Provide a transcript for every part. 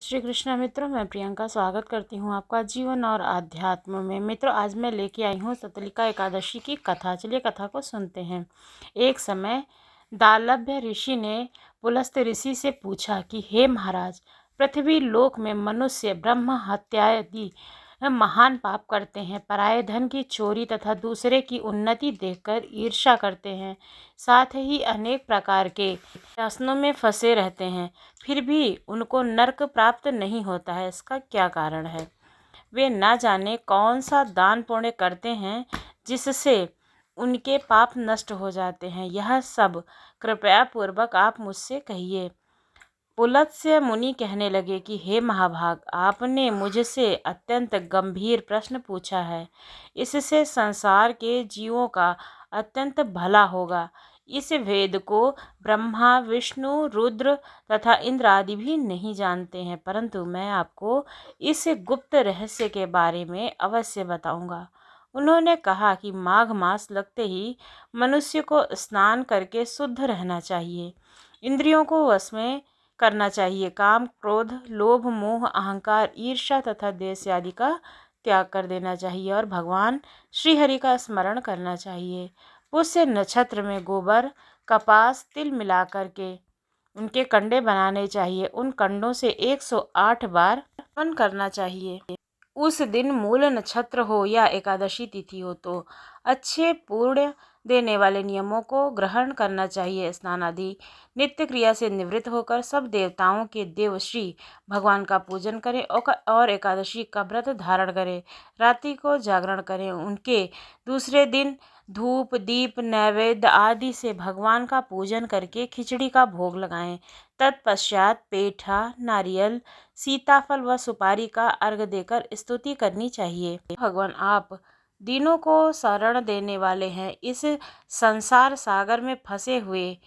श्री कृष्णा मित्रों, मैं प्रियंका स्वागत करती हूँ आपका जीवन और आध्यात्म में। मित्रों, आज मैं लेके आई हूँ सतलिका एकादशी की कथा। चलिए कथा को सुनते हैं। एक समय दालभ्य ऋषि ने पुलस्त ऋषि से पूछा कि हे महाराज, पृथ्वी लोक में मनुष्य ब्रह्म हत्यादि महान पाप करते हैं, पराये धन की चोरी तथा दूसरे की उन्नति देखकर ईर्ष्या करते हैं, साथ ही अनेक प्रकार के व्यसनों में फंसे रहते हैं, फिर भी उनको नरक प्राप्त नहीं होता है। इसका क्या कारण है? वे ना जाने कौन सा दान पुण्य करते हैं जिससे उनके पाप नष्ट हो जाते हैं। यह सब कृपया पूर्वक आप मुझसे कहिए। पुलत्स्य मुनि कहने लगे कि हे महाभाग, आपने मुझसे अत्यंत गंभीर प्रश्न पूछा है। इससे संसार के जीवों का अत्यंत भला होगा। इस वेद को ब्रह्मा, विष्णु, रुद्र तथा इंद्र आदि भी नहीं जानते हैं, परंतु मैं आपको इस गुप्त रहस्य के बारे में अवश्य बताऊंगा। उन्होंने कहा कि माघ मास लगते ही मनुष्य को स्नान करके शुद्ध रहना चाहिए, इंद्रियों को वश में करना चाहिए, काम, क्रोध, लोभ, मोह, अहंकार, ईर्ष्या तथा द्वेष आदि का त्याग कर देना चाहिए और भगवान श्रीहरि का स्मरण करना चाहिए। पुष्य नक्षत्र में गोबर, कपास, तिल मिलाकर के उनके कंडे बनाने चाहिए। उन कंडों से 108 बार हवन करना चाहिए। उस दिन मूल नक्षत्र हो या एकादशी तिथि हो तो अच्छे पुण्य देने वाले नियमों को ग्रहण करना चाहिए। स्नान आदि नित्य क्रिया से निवृत्त होकर सब देवताओं के देव श्री भगवान का पूजन करें और एकादशी का व्रत धारण करें। रात्रि को जागरण करें। उनके दूसरे दिन धूप, दीप, नैवेद्य आदि से भगवान का पूजन करके खिचड़ी का भोग लगाएं। तत्पश्चात पेठा, नारियल, सीताफल व सुपारी का अर्घ देकर स्तुति करनी चाहिए। भगवान, आप दीनों को शरण देने वाले हैं। इस संसार सागर में फंसे हुए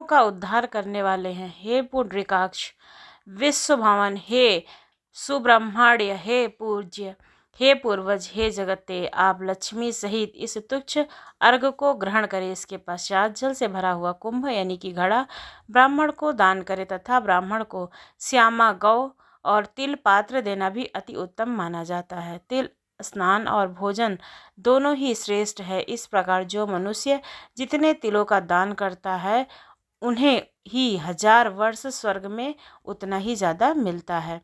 का उद्धार करने वाले हैं। हे पुंडरीकाक्ष, विश्व भवन, हे सुब्रह्मण्य, हे पूज्य, हे पूर्वज, हे जगते, आप लक्ष्मी सहित इस तुच्छ अर्घ को ग्रहण करें। इसके पश्चात जल से भरा हुआ कुंभ यानी कि घड़ा ब्राह्मण को दान करें तथा ब्राह्मण को श्यामा गौ और तिल पात्र देना भी अति उत्तम माना जाता है। तिल स्नान और भोजन दोनों ही श्रेष्ठ है। इस प्रकार जो मनुष्य जितने तिलों का दान करता है उन्हें ही 1000 वर्ष स्वर्ग में उतना ही ज़्यादा मिलता है।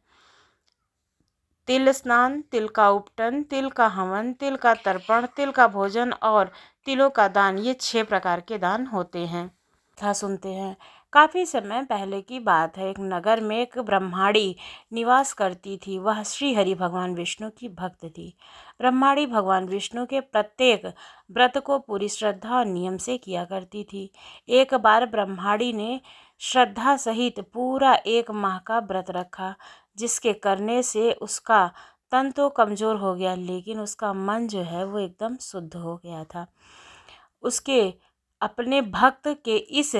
तिल स्नान, तिल का उपटन, तिल का हवन, तिल का तर्पण, तिल का भोजन और तिलों का दान, ये 6 प्रकार के दान होते हैं। कथा सुनते हैं। काफ़ी समय पहले की बात है। एक नगर में एक ब्रह्माणी निवास करती थी। वह श्री हरि भगवान विष्णु की भक्त थी। ब्रह्माणी भगवान विष्णु के प्रत्येक व्रत को पूरी श्रद्धा और नियम से किया करती थी। एक बार ब्रह्माणी ने श्रद्धा सहित पूरा 1 माह का व्रत रखा, जिसके करने से उसका तन तो कमज़ोर हो गया, लेकिन उसका मन जो है वो एकदम शुद्ध हो गया था। उसके अपने भक्त के इस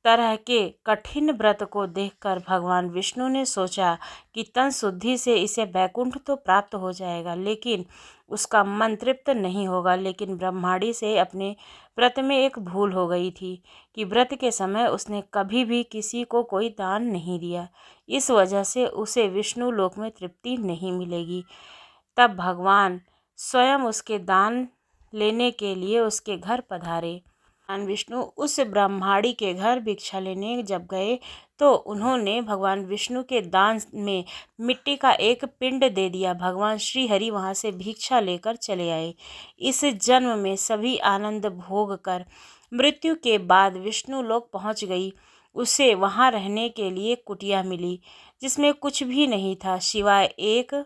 तरह के कठिन व्रत को देखकर भगवान विष्णु ने सोचा कि तन शुद्धि से इसे वैकुंठ तो प्राप्त हो जाएगा, लेकिन उसका मन तृप्त नहीं होगा। लेकिन ब्रह्माणी से अपने व्रत में एक भूल हो गई थी कि व्रत के समय उसने कभी भी किसी को कोई दान नहीं दिया। इस वजह से उसे विष्णु लोक में तृप्ति नहीं मिलेगी। तब भगवान स्वयं उसके दान लेने के लिए उसके घर पधारे। भगवान विष्णु उस ब्रह्माणी के घर भिक्षा लेने जब गए तो उन्होंने भगवान विष्णु के दान में मिट्टी का एक पिंड दे दिया। भगवान श्री हरि वहाँ से भिक्षा लेकर चले आए। इस जन्म में सभी आनंद भोग कर मृत्यु के बाद विष्णु लोक पहुँच गई। उसे वहाँ रहने के लिए कुटिया मिली, जिसमें कुछ भी नहीं था सिवाय एक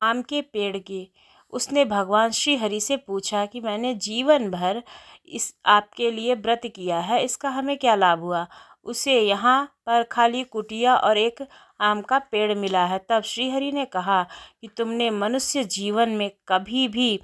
आम के पेड़ के। उसने भगवान श्री हरि से पूछा कि मैंने जीवन भर इस आपके लिए व्रत किया है, इसका हमें क्या लाभ हुआ? उसे यहाँ पर खाली कुटिया और एक आम का पेड़ मिला है। तब श्री हरि ने कहा कि तुमने मनुष्य जीवन में कभी भी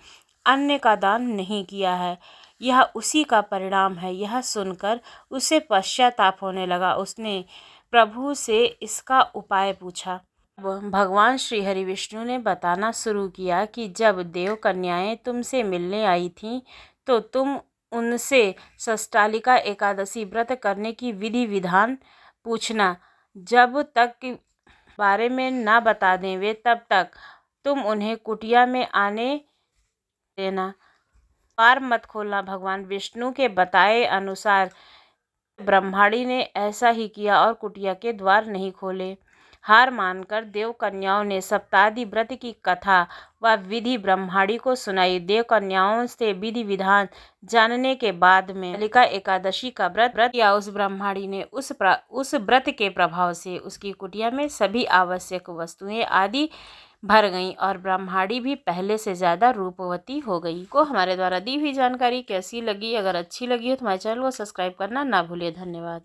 अन्न का दान नहीं किया है, यह उसी का परिणाम है। यह सुनकर उसे पश्चाताप होने लगा। उसने प्रभु से इसका उपाय पूछा। भगवान श्री हरि विष्णु ने बताना शुरू किया कि जब देव कन्याएं तुमसे मिलने आई थीं तो तुम उनसे षष्ठालिका एकादशी व्रत करने की विधि विधान पूछना। जब तक बारे में ना बता दें वे तब तक तुम उन्हें कुटिया में आने देना। द्वार मत खोलना। भगवान विष्णु के बताए अनुसार ब्रह्माणी ने ऐसा ही किया और कुटिया के द्वार नहीं खोले। हार मानकर देव कन्याओं ने सप्तादि व्रत की कथा व विधि ब्रह्माणी को सुनाई। देव कन्याओं से विधि विधान जानने के बाद में कालिका एकादशी का व्रत किया। उस ब्रह्माणी ने उस व्रत के प्रभाव से उसकी कुटिया में सभी आवश्यक वस्तुएं आदि भर गईं और ब्रह्माणी भी पहले से ज़्यादा रूपवती हो गई। को हमारे द्वारा दी हुई जानकारी कैसी लगी? अगर अच्छी लगी हो तो हमारे चैनल को सब्सक्राइब करना ना भूलिए। धन्यवाद।